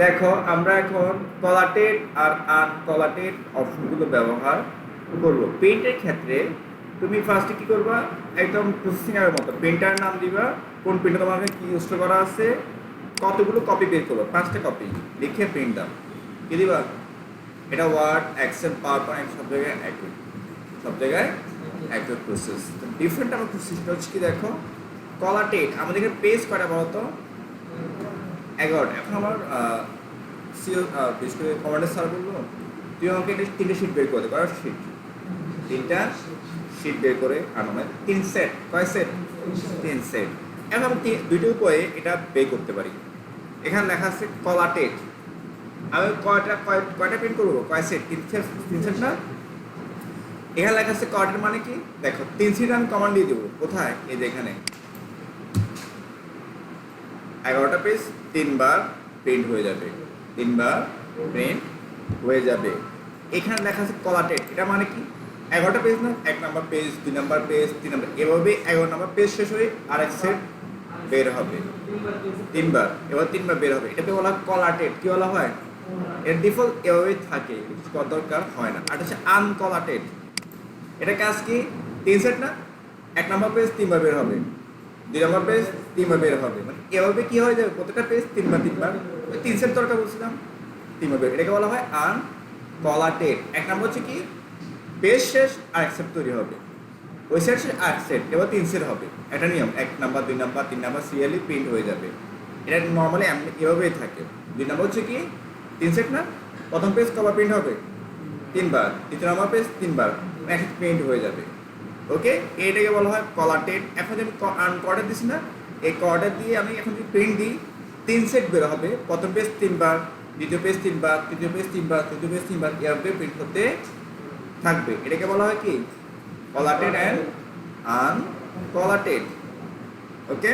দেখো আমরা এখন কলাটেড আর আনকলাটেড অপশনগুলো ব্যবহার করব। পেইন্টের ক্ষেত্রে তুমি ফার্স্টে কি করবা, একদম প্রসেসিং এর মতো পেইন্টার নাম দিবা, কোন পেইন্টার তোমাকে কি ইনস্টল করা আছে, কতগুলো কপি বের করবো, 5টা কপি লিখে প্রিন্ট দাও, কি দিবা। এটা ওয়ার্ড, এক্সেল, পাওয়ার পয়েন্ট সব জায়গায় একই, সব জায়গায় একই প্রসেস। ডিফারেন্ট আমার প্রসেসটা হচ্ছে কি, দেখো কলাটেড আমাদের এখানে পেজ কয়টা বলো তো, 11টা। এখন আমার সিও বিশেষ করে কমান্ডার স্যার বললো তুই আমাকে এটা 3টে শিট বের করে দে, কয় শিট, 3টা শিট বের করে আনো, মানে 3 সেট, কয় সেট, 3 সেট। এখন আমি 2টো উপায়ে এটা বের করতে পারি। এখানে লেখা আছে কলাটেড, আমি কয়টা প্রিন্ট করবো, কয় সেট, 3 সেট না। এখানে লেখা আছে কলাটেড মানে কি, দেখো 3 সেট আমি কমান্ড দিয়ে দেবো, কোথায়, এই যে এখানে 11টা পেজ 3 বার প্রিন্ট হয়ে যাবে, 3 বার প্রিন্ট হয়ে যাবে। এখানে লেখা আছে কলাটেড, এটা মানে কি 11টা পেজ না, 1 number page, 2 number page, 3 number, এভাবে 11 নাম্বার পেজ শেষ হয়ে আরেক সেট বের হবে 3 বার, এবার 3 বার বের হবে। এটাকে বলা হয় কলাটেড। কি বলা হয়, এর ডিফল্ট এভাবেই থাকে, কিছু করার দরকার হয় না। আর হচ্ছে আনকলাটেড, এটা কাজ কি, 3 সেট না, 1 নাম্বার পেজ 3 বার বের হবে, 2 নাম্বার পেজ 3 বার বের হবে, মানে এভাবে কি হয়ে যাবে, প্রত্যেকটা পেজ 3 বার 3 সেট দরকার বলছিলাম, 3 বার বের। এটাকে বলা হয় আনকলাটেড। 1 নাম্বার হচ্ছে কি, পেজ শেষ আর এক সেট তৈরি হবে, ওই সেট শেষ আর সেট, এবার 3 সেট হবে। এটা নিয়ম, 1 number 2 number 3 number serially print হয়ে যাবে। এটা নর্মালি এভাবেই থাকে। 2 নাম্বার হচ্ছে কি, 3 সেট না, প্রথম পেজ কবার প্রিন্ট হবে, 3 বার, দ্বিতীয় নাম্বার পেজ 3 বার, এক প্রিন্ট হয়ে যাবে। ওকে, এইটাকে বলা হয় কলাটেড। এখন যদি আনকলাটেড দিছি না, এই কলাটেড দিয়ে আমি এখন যদি প্রিন্ট দিই, 3 সেট বের হবে, প্রথম পেজ 3 বার, দ্বিতীয় পেজ 3 বার, তৃতীয় পেজ 3 বার, তৃতীয় পেজ 3 বার, এভাবে প্রিন্ট হতে থাকবে। এটাকে বলা হয় কি, collated and uncollated. ওকে।